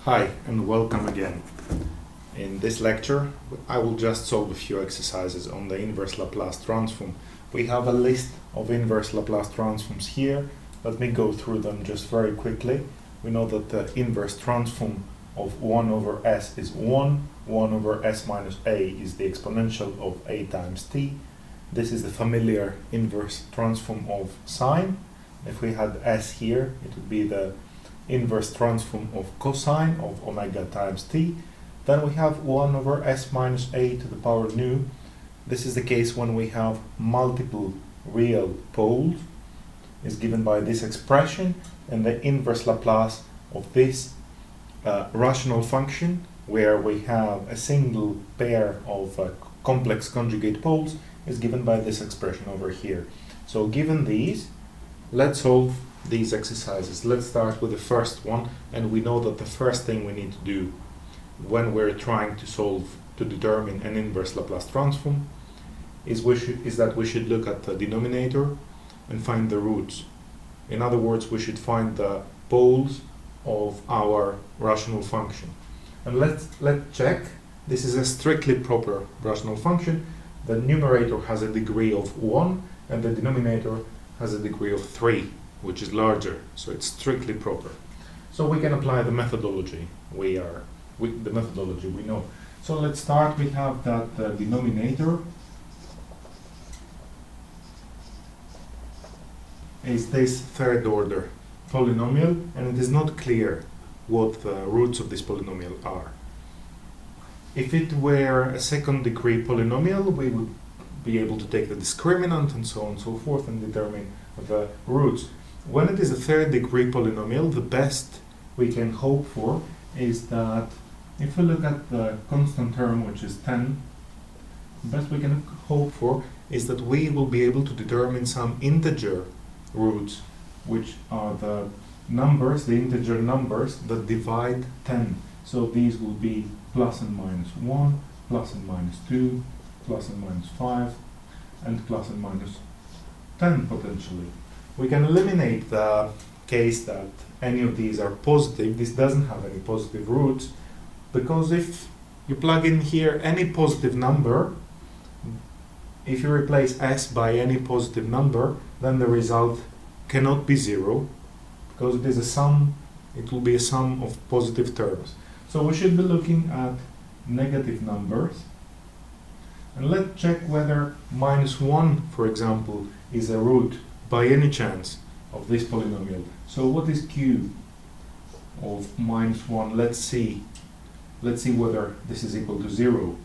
Hi and welcome again. In this lecture, I will just solve a few exercises on the inverse Laplace transform. We have a list of inverse Laplace transforms here. Let me go through them just very quickly. We know that the inverse transform of 1 over s is 1 over s minus a is the exponential of a times t. This is the familiar inverse transform of sine. If we had s here, it would be the inverse transform of cosine of omega times t. Then we have 1 over s minus a to the power nu. This is the case when we have multiple real poles. Is given by this expression, and the inverse Laplace of this rational function, where we have a single pair of complex conjugate poles, is given by this expression over here. So given these, let's solve these exercises. Let's start with the first one, and we know that the first thing we need to do when we're trying to determine an inverse Laplace transform is that we should look at the denominator and find the roots. In other words, we should find the poles of our rational function. And let's check. This is a strictly proper rational function. The numerator has a degree of 1 and the denominator has a degree of 3, which is larger, so it's strictly proper. So we can apply the methodology we know. So let's start. We have that the denominator is this third order polynomial, and it is not clear what the roots of this polynomial are. If it were a second degree polynomial, we would be able to take the discriminant and so on and so forth and determine the roots. When it is a third degree polynomial, the best we can hope for is that if we look at the constant term, which is 10, the best we can hope for is that we will be able to determine some integer roots, which are the numbers, the integer numbers that divide 10. So these will be plus and minus 1, plus and minus 2, plus and minus 5, and plus and minus 10 potentially. We can eliminate the case that any of these are positive. This doesn't have any positive roots, because if you plug in here any positive number, if you replace s by any positive number, then the result cannot be 0, because it is a sum. It will be a sum of positive terms. So we should be looking at negative numbers. And let's check whether minus 1, for example, is a root by any chance of this polynomial. So what is q of minus 1? Let's see whether this is equal to 0.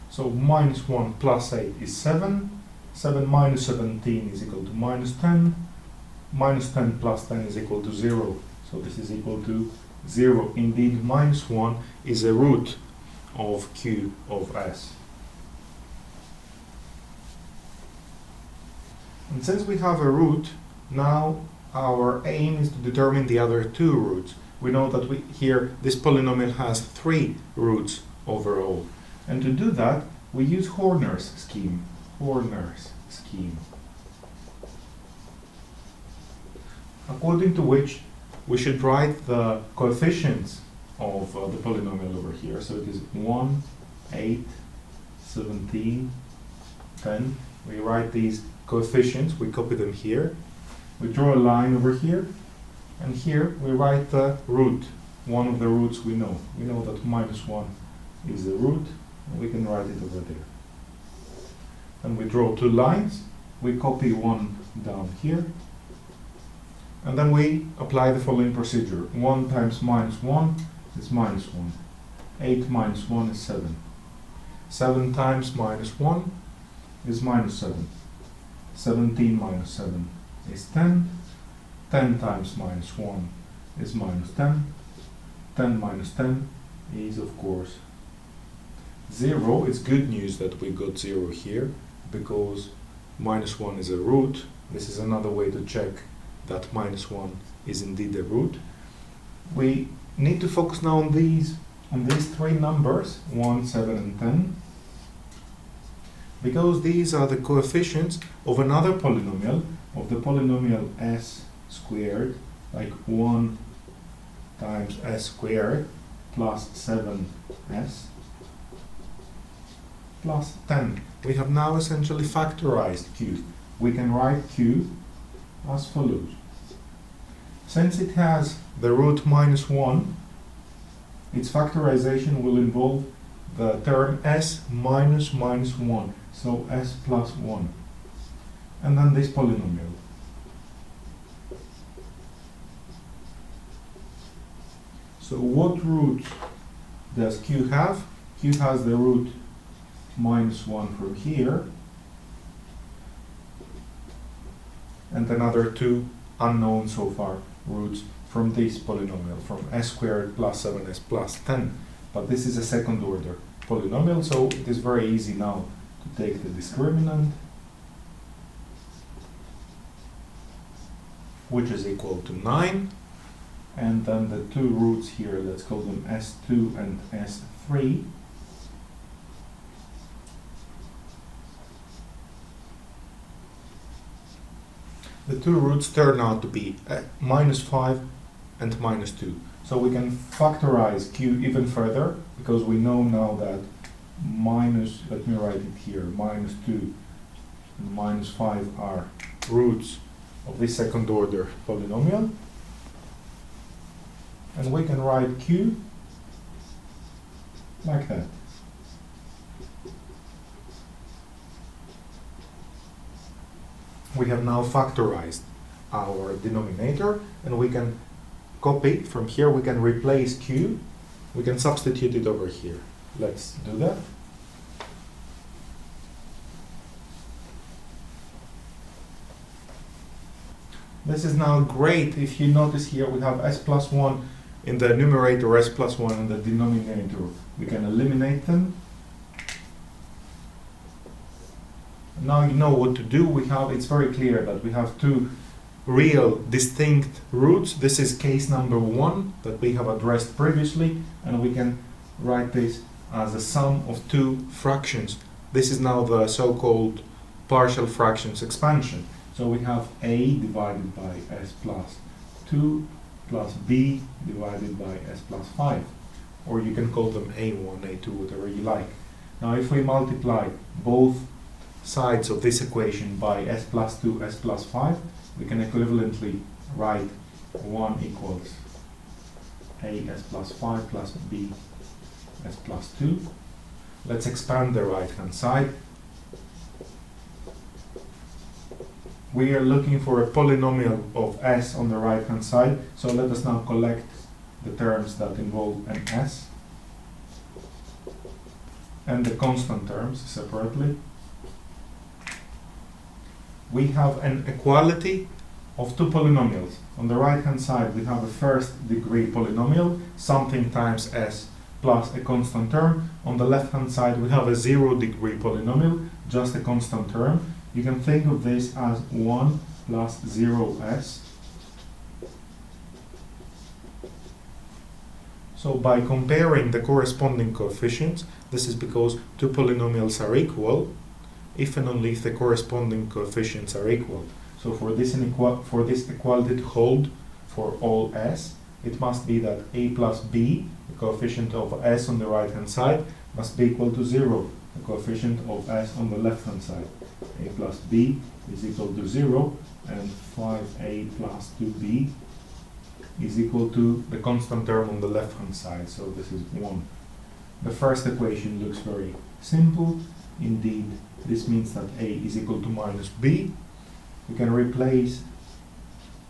So minus 1 plus 8 is 7. 7 minus 17 is equal to minus 10. Minus 10 plus 10 is equal to 0. So this is equal to 0. Indeed, minus 1 is a root of q of s. And since we have a root, now our aim is to determine the other two roots. We know that here this polynomial has 3 roots overall. And to do that, we use Horner's scheme. According to which we should write the coefficients of the polynomial over here. So it is 1, 8, 17, 10. We write these coefficients, we copy them here. We draw a line over here, and here we write the root. One of the roots we know. We know that minus 1 is the root, and we can write it over there. And we draw 2 lines. We copy one down here, and then we apply the following procedure. 1 times minus 1 is minus 1. 8 minus 1 is 7. 7 times minus 1 is minus 7. 17 minus 7 is 10. 10 times minus 1 is minus 10. 10 minus 10 is, of course, 0. It's good news that we got 0 here, because minus 1 is a root. This is another way to check that minus 1 is indeed a root. We need to focus now on these 3 numbers, 1, 7, and 10. because these are the coefficients of another polynomial of the polynomial s squared, like 1 times s squared plus 7s plus 10. We have now essentially factorized q. We can write q as follows. Since it has the root minus 1, its factorization will involve the term s minus minus 1, so s plus 1, and then this polynomial. So what root does q have? Q has the root minus 1 from here, and another two unknown so far roots from this polynomial, from s squared plus 7s plus 10. But this is a second order polynomial, so it is very easy now to take the discriminant, which is equal to 9, and then the two roots here, let's call them s2 and s3. The two roots turn out to be minus 5 and minus 2. So we can factorize q even further, because we know now that minus, let me write it here, minus 2 and minus 5 are roots of this second order polynomial. And we can write q like that. We have now factorized our denominator, and we can copy from here, we can replace q, we can substitute it over here. Let's do that. This is now great. If you notice here, we have s plus 1 in the numerator, s plus 1 in the denominator. We can eliminate them. Now you know what to do. It's very clear that we have two real distinct roots. This is case number 1 that we have addressed previously, and we can write this as a sum of two fractions. This is now the so-called partial fractions expansion. So we have a divided by s plus 2 plus b divided by s plus 5. Or you can call them a1, a2, whatever you like. Now if we multiply both sides of this equation by s plus 2, s plus 5, we can equivalently write 1 equals a s plus 5 plus b s plus 2. Let's expand the right hand side. We are looking for a polynomial of s on the right hand side, so let us now collect the terms that involve an s and the constant terms separately. We have an equality of two polynomials. On the right hand side we have a first degree polynomial, something times s plus a constant term. On the left hand side we have a 0 degree polynomial, just a constant term. You can think of this as 1 plus 0s. So by comparing the corresponding coefficients, this is because two polynomials are equal, if and only if the corresponding coefficients are equal. So for this equality to hold for all s, it must be that a plus b, the coefficient of s on the right hand side, must be equal to 0, the coefficient of s on the left hand side. A plus b is equal to 0, and 5a plus 2b is equal to the constant term on the left hand side, so this is 1. The first equation looks very simple. Indeed, this means that a is equal to minus b. We can replace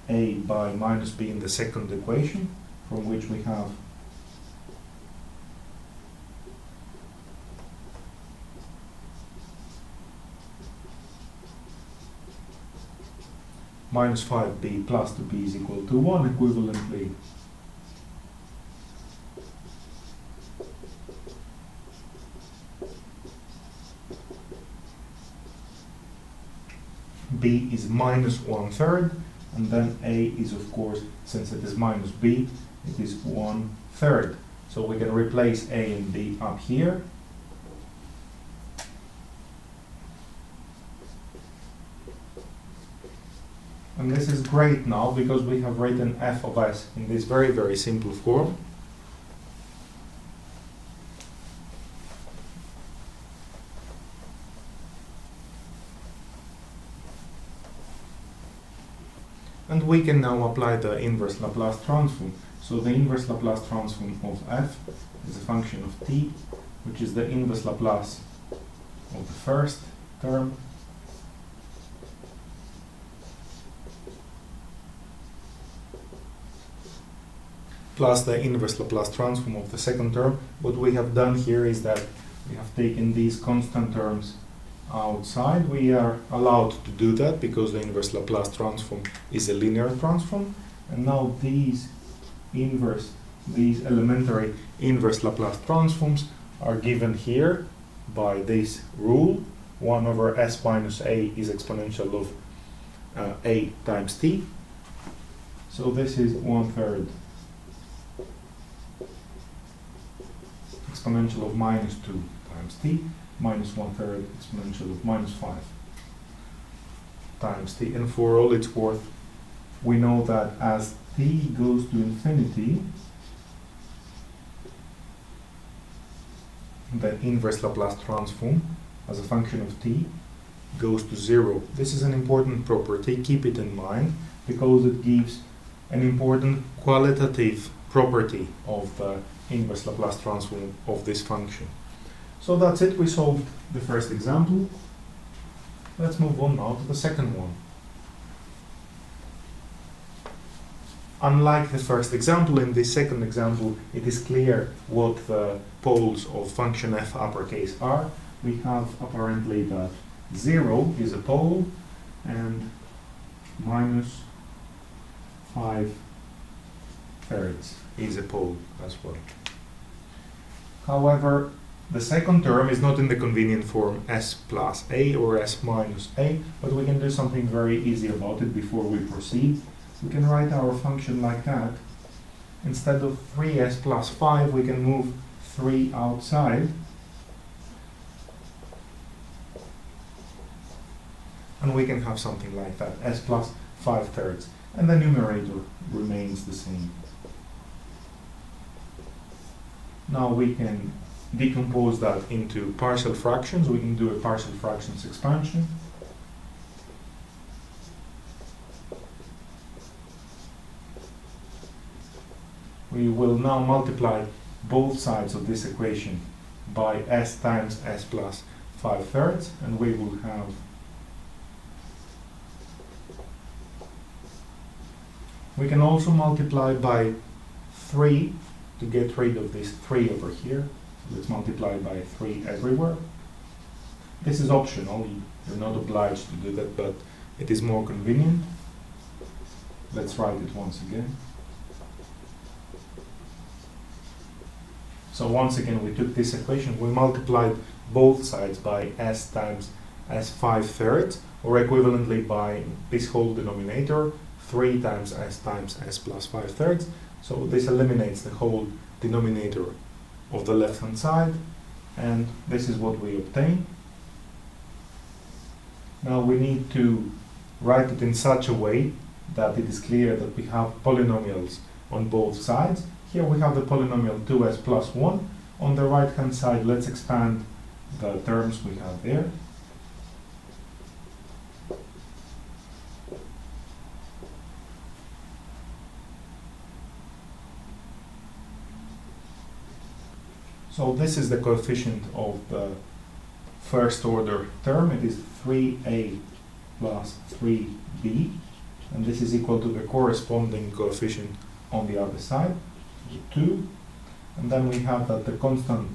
a by minus b in the second equation, from which we have minus 5b plus 2b is equal to 1, equivalently b is minus 1/3, and then a is, of course, since it is minus b, it is 1/3. So we can replace a and b up here. And this is great now because we have written f of s in this very, very simple form. And we can now apply the inverse Laplace transform. So the inverse Laplace transform of f is a function of t, which is the inverse Laplace of the first term plus the inverse Laplace transform of the second term. What we have done here is that we have taken these constant terms outside. We are allowed to do that because the inverse Laplace transform is a linear transform. And now these elementary inverse Laplace transforms are given here by this rule. 1 over s minus a is exponential of a times t. So this is 1/3 exponential of minus 2 times t minus 1/3 exponential of minus 5 times t. And for all it's worth, we know that as t goes to infinity, the inverse Laplace transform as a function of t goes to 0. This is an important property, keep it in mind, because it gives an important qualitative property of the inverse Laplace transform of this function. So that's it, we solved the first example. Let's move on now to the second one. Unlike the first example, in this second example, it is clear what the poles of function f uppercase are. We have apparently that 0 is a pole and minus 5/3 is a pole as well. However, the second term is not in the convenient form s plus a or s minus a, but we can do something very easy about it before we proceed. We can write our function like that. Instead of 3s plus 5, we can move 3 outside. And we can have something like that, s plus 5/3. And the numerator remains the same. Now we can decompose that into partial fractions. We can do a partial fractions expansion. We will now multiply both sides of this equation by s times s plus 5/3, and we will have we can also multiply by 3 to get rid of this 3 over here. So let's multiply by 3 everywhere. This is optional, you're not obliged to do that, but it is more convenient. Let's write it once again. So once again, we took this equation, we multiplied both sides by s times s 5/3, or equivalently by this whole denominator, 3 times s plus 5/3. So this eliminates the whole denominator of the left-hand side, and this is what we obtain. Now we need to write it in such a way that it is clear that we have polynomials on both sides. Here we have the polynomial 2s plus 1. On the right-hand side, let's expand the terms we have there. So this is the coefficient of the first order term. It is 3a plus 3b, and this is equal to the corresponding coefficient on the other side, 2. And then we have that the constant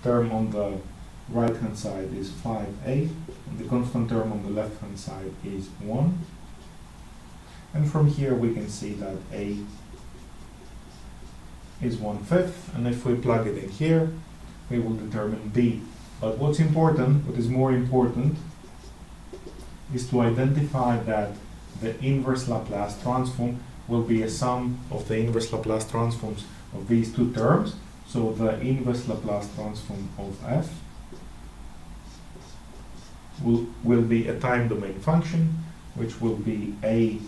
term on the right hand side is 5a, and the constant term on the left hand side is 1. And from here we can see that a is 1/5, and if we plug it in here, we will determine b. But what is more important, is to identify that the inverse Laplace transform will be a sum of the inverse Laplace transforms of these two terms. So the inverse Laplace transform of f will be a time domain function, which will be a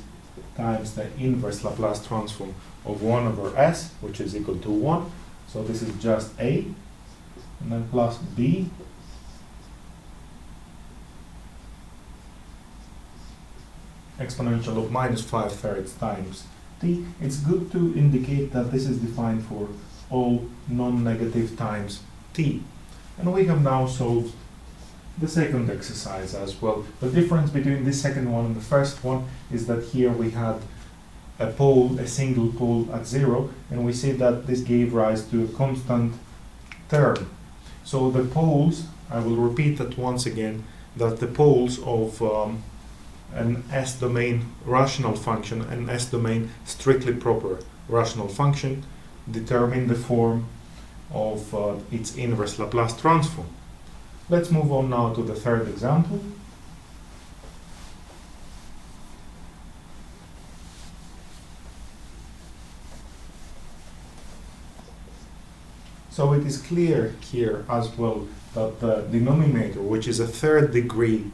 times the inverse Laplace transform of 1 over s, which is equal to 1. So this is just a, and then plus b exponential of minus 5/3 times t. It's good to indicate that this is defined for all non-negative times t. And we have now solved the second exercise as well. The difference between this second one and the first one is that here we had a pole, a single pole at 0, and we see that this gave rise to a constant term. So the poles, I will repeat that once again, that the poles of an S-domain rational function and S-domain strictly proper rational function determine the form of its inverse Laplace transform. Let's move on now to the third example. So it is clear here as well that the denominator, which is a third degree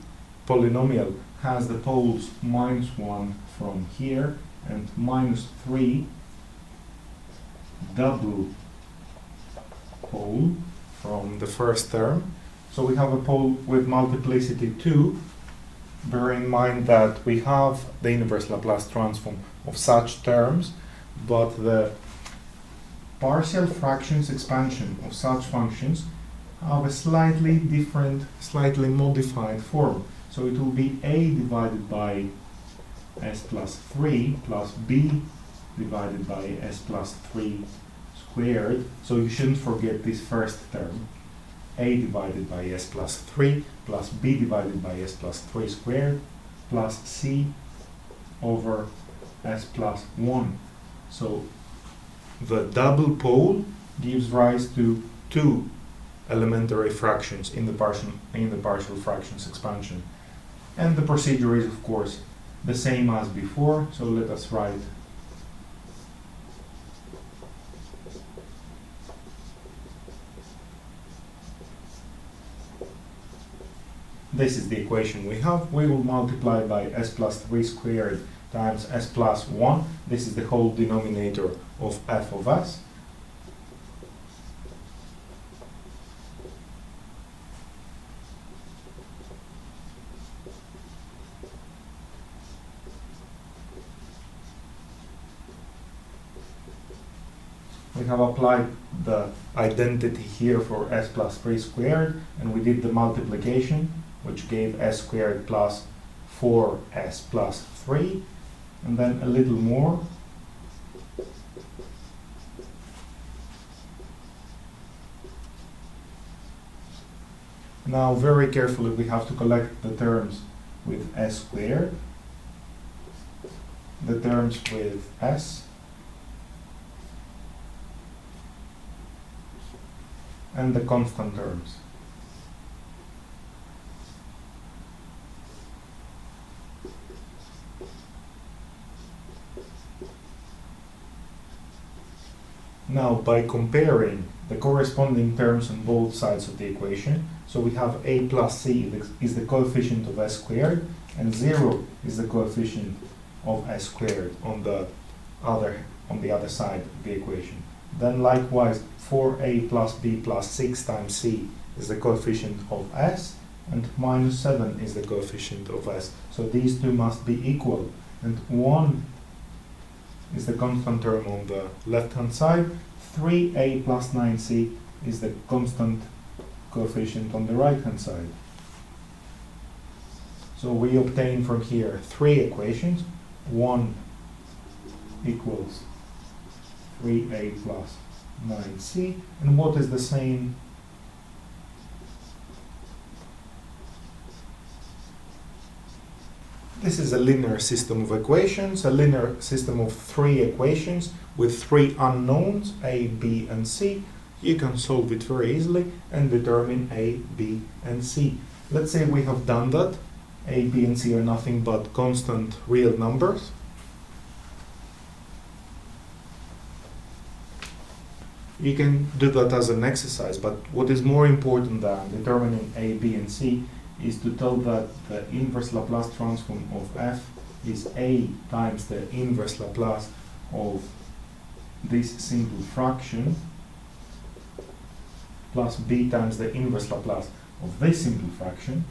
polynomial, has the poles -1 from here and -3 double pole from the first term. So we have a pole with multiplicity 2. Bear in mind that we have the inverse Laplace transform of such terms, but the partial fractions expansion of such functions have a slightly different, slightly modified form. So it will be a divided by s plus 3 plus b divided by s plus 3 squared. So you shouldn't forget this first term. A divided by s plus 3 plus b divided by s plus 3 squared plus c over s plus 1. So the double pole gives rise to 2 elementary fractions in the partial fractions expansion. And the procedure is, of course, the same as before. So let us write this is the equation we have. We will multiply by s plus 3 squared times s plus 1. This is the whole denominator of f of s. We have applied the identity here for s plus 3 squared, and we did the multiplication, which gave s squared plus 4s plus 3, and then a little more. Now, very carefully, we have to collect the terms with s squared, the terms with s, and the constant terms. Now, by comparing the corresponding terms on both sides of the equation, so we have a plus c is the coefficient of s squared, and 0 is the coefficient of s squared on the other side of the equation. Then likewise, 4a plus b plus 6 times c is the coefficient of s, and -7 is the coefficient of s. So these two must be equal, and 1 is the constant term on the left-hand side. 3a plus 9c is the constant coefficient on the right-hand side. So we obtain from here 3 equations. 1 equals 3a plus 9c. And what is the same? This is a linear system of equations, a linear system of 3 equations with 3 unknowns, a, b, and c. You can solve it very easily and determine a, b, and c. Let's say we have done that. A, b, and c are nothing but constant real numbers. You can do that as an exercise, but what is more important than determining a, b, and c is to tell that the inverse Laplace transform of f is a times the inverse Laplace of this simple fraction plus b times the inverse Laplace of this simple fraction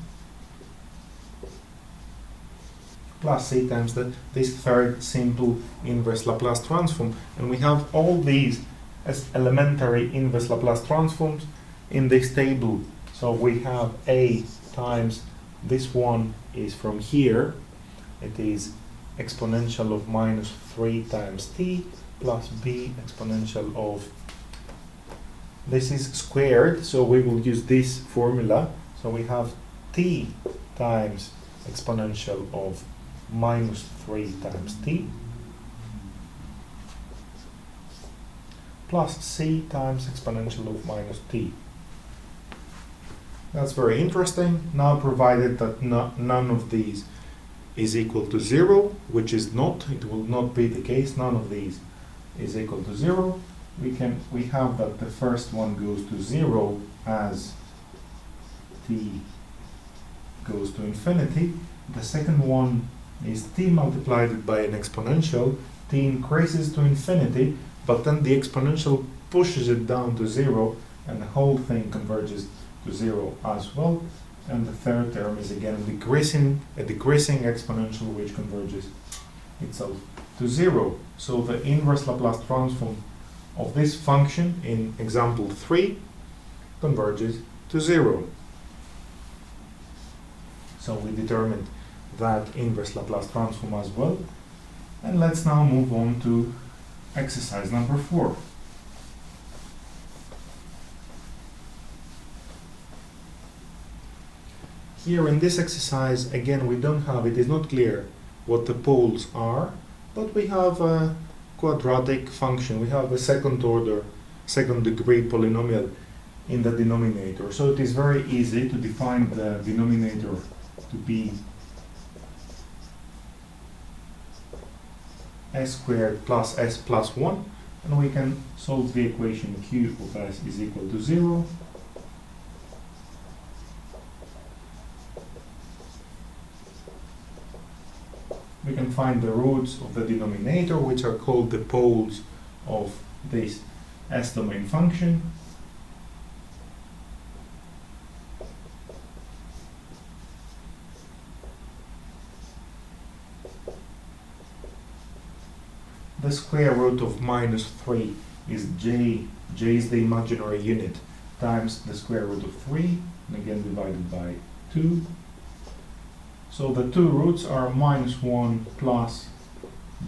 plus c times this third simple inverse Laplace transform. And we have all these as elementary inverse Laplace transforms in this table. So we have a times this one is from here, it is exponential of minus 3 times t plus b exponential of, this is squared, so we will use this formula. So we have t times exponential of minus 3 times t plus c times exponential of minus t. That's very interesting. Now, provided that none of these is equal to 0, which is not, it will not be the case, none of these is equal to 0, we have that the first one goes to 0 as t goes to infinity. The second one is t multiplied by an exponential, t increases to infinity, but then the exponential pushes it down to 0 and the whole thing converges to 0 as well. And the third term is again a decreasing exponential which converges itself to 0. So the inverse Laplace transform of this function in example 3 converges to 0. So we determined that inverse Laplace transform as well. And let's now move on to exercise number 4. Here in this exercise, again, we don't have, it is not clear what the poles are, but we have a quadratic function. We have a second degree polynomial in the denominator. So it is very easy to define the denominator to be s squared plus s plus 1, and we can solve the equation q of s is equal to 0. We can find the roots of the denominator, which are called the poles of this S-domain function. The square root of minus 3 is j is the imaginary unit, times the square root of 3, and again divided by 2. So the two roots are minus 1 plus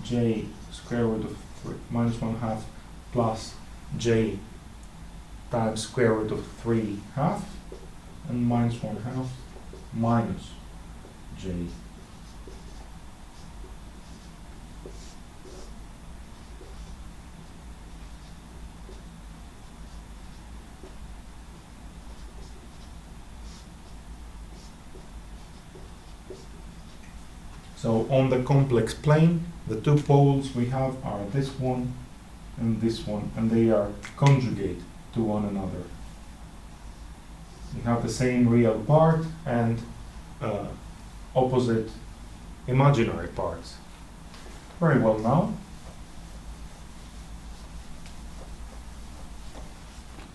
j square root of 3, minus 1 half plus j times square root of 3 half, and minus 1 half minus j. So on the complex plane, the two poles we have are this one, and they are conjugate to one another. We have the same real part and opposite imaginary parts. Very well now.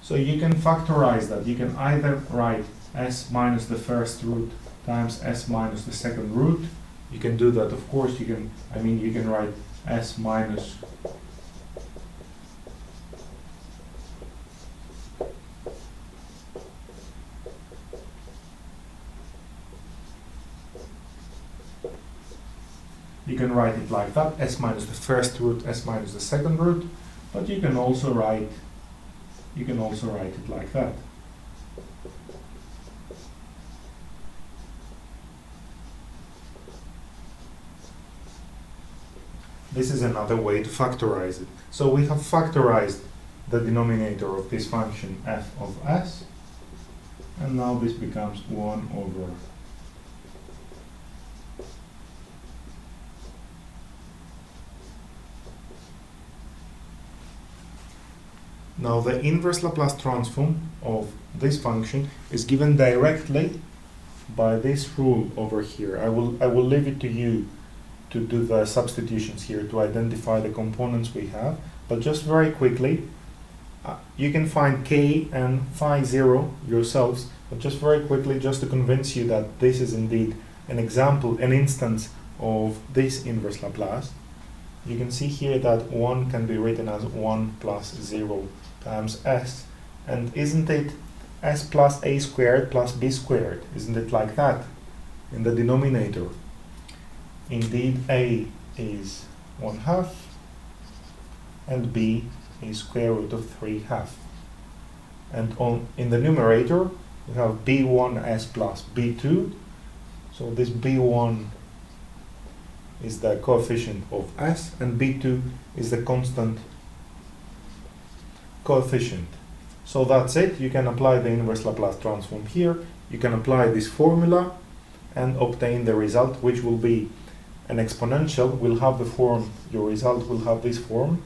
So you can factorize that. You can either write s minus the first root times s minus the second root. You can do that, of course. You can write s minus you can write it like that, s minus the first root, s minus the second root, but you can also write it like that. This is another way to factorize it. So we have factorized the denominator of this function f of s, and now this becomes 1 over Now the inverse Laplace transform of this function is given directly by this rule over here. I will leave it to you to do the substitutions here to identify the components we have, but just very quickly, you can find k and phi 0 yourselves, but just very quickly, just to convince you that this is indeed an example, an instance of this inverse Laplace, you can see here that 1 can be written as 1 plus 0 times s, and isn't it s plus a squared plus b squared? Isn't it like that in the denominator? Indeed, a is 1/2 and b is square root of 3/2. And in the numerator, we have b1s plus b2. So this b1 is the coefficient of s, and b2 is the constant coefficient. So that's it. You can apply the inverse Laplace transform here. You can apply this formula and obtain the result, which will be an exponential. Will have the form, your result will have this form,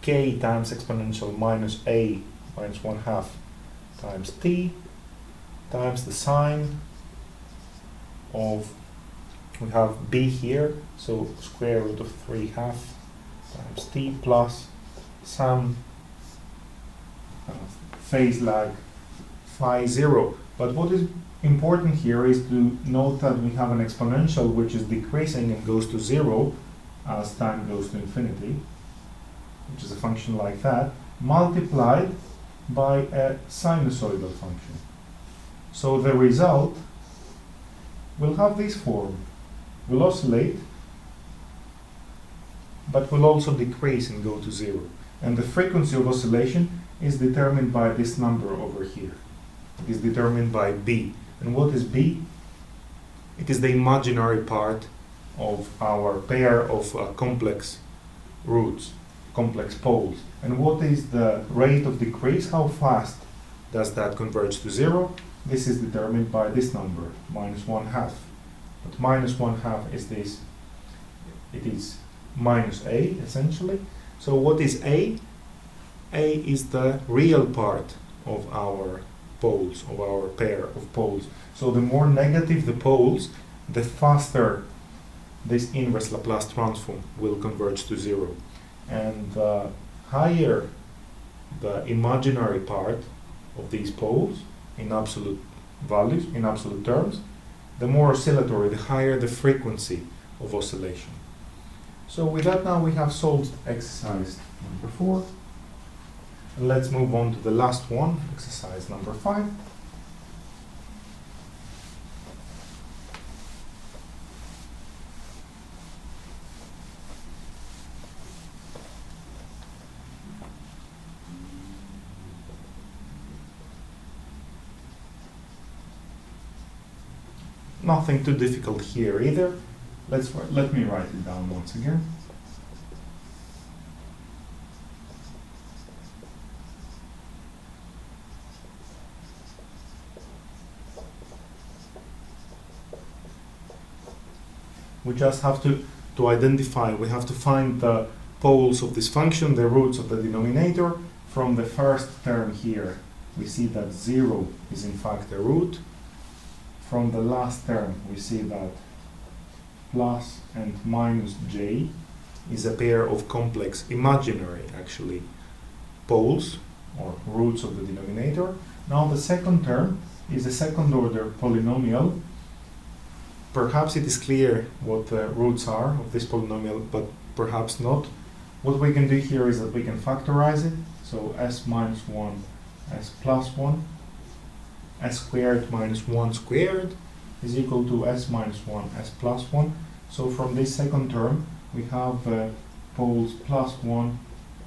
k times exponential minus a minus 1/2 times t times the sine of, we have b here, so square root of 3/2 times t plus some phase lag phi 0. But what is important here is to note that we have an exponential which is decreasing and goes to 0 as time goes to infinity, which is a function like that, multiplied by a sinusoidal function. So the result will have this form, will oscillate, but will also decrease and go to 0. And the frequency of oscillation is determined by this number over here. It is determined by b. And what is b? It is the imaginary part of our pair of complex roots, complex poles. And what is the rate of decrease? How fast does that converge to 0? This is determined by this number, minus 1/2. But minus 1/2 is this, it is minus a, essentially. So what is a? A is the real part of our poles, of our pair of poles. So the more negative the poles, the faster this inverse Laplace transform will converge to 0. And the higher the imaginary part of these poles in absolute values, in absolute terms, the more oscillatory, the higher the frequency of oscillation. So with that, now we have solved exercise number 4. And let's move on to the last one, exercise number 5. Nothing too difficult here either. Let me write it down once again. We just have to identify, we have to find the poles of this function, the roots of the denominator. From the first term here, we see that 0 is in fact a root. From the last term, we see that plus and minus j is a pair of complex, imaginary actually, poles or roots of the denominator. Now the second term is a second order polynomial. Perhaps it is clear what the roots are of this polynomial, but perhaps not. What we can do here is that we can factorize it. So s minus 1, s plus 1, s squared minus 1 squared is equal to s minus 1, s plus 1. So from this second term, we have poles plus 1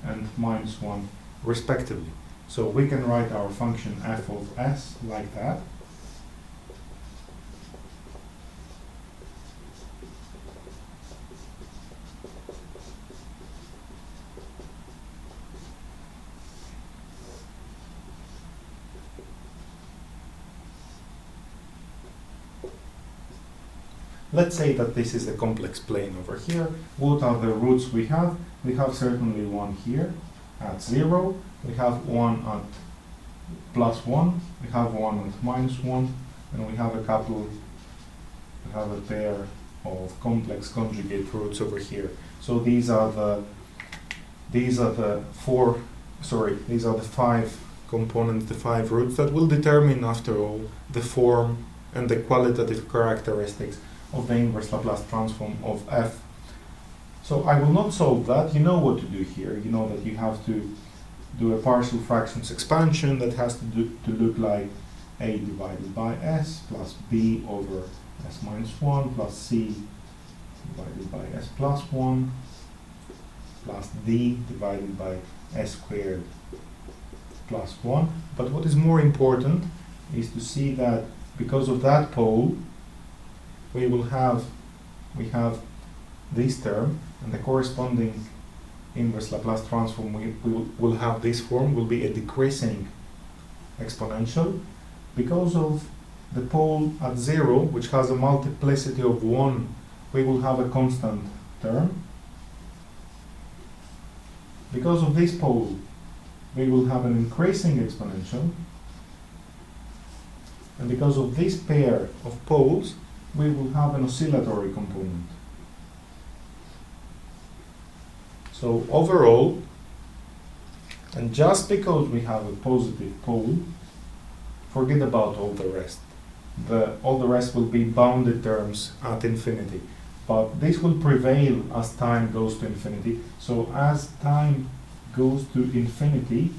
and minus 1 respectively. So we can write our function f of s like that. Let's say that this is a complex plane over here. What are the roots we have? We have certainly one here at 0. We have one at plus 1. We have one at minus 1. And we have a couple, we have a pair of complex conjugate roots over here. So these are the five components, the five roots that will determine, after all, the form and the qualitative characteristics of the inverse Laplace transform of f. So I will not solve that. You know what to do here. You know that you have to do a partial fractions expansion that has to look like a divided by s plus b over s minus 1 plus c divided by s plus 1 plus d divided by s squared plus 1. But what is more important is to see that because of that pole, we have this term, and the corresponding inverse Laplace transform we will have this form, will be a decreasing exponential. Because of the pole at 0, which has a multiplicity of 1, we will have a constant term. Because of this pole, we will have an increasing exponential. And because of this pair of poles, we will have an oscillatory component. So overall, and just because we have a positive pole, forget about all the rest. All the rest will be bounded terms at infinity. But this will prevail as time goes to infinity. So as time goes to infinity,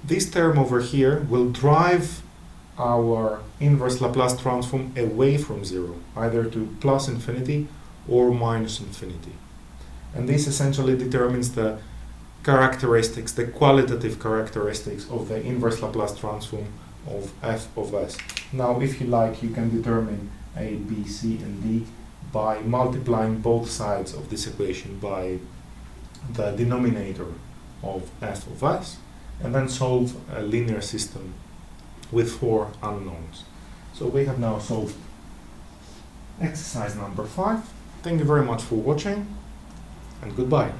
this term over here will drive our inverse Laplace transform away from 0, either to plus infinity or minus infinity. And this essentially determines the characteristics, the qualitative characteristics of the inverse Laplace transform of f of s. Now, if you like, you can determine a, b, c, and d by multiplying both sides of this equation by the denominator of f of s, and then solve a linear system with 4 unknowns. So we have now solved exercise number 5. Thank you very much for watching, and goodbye.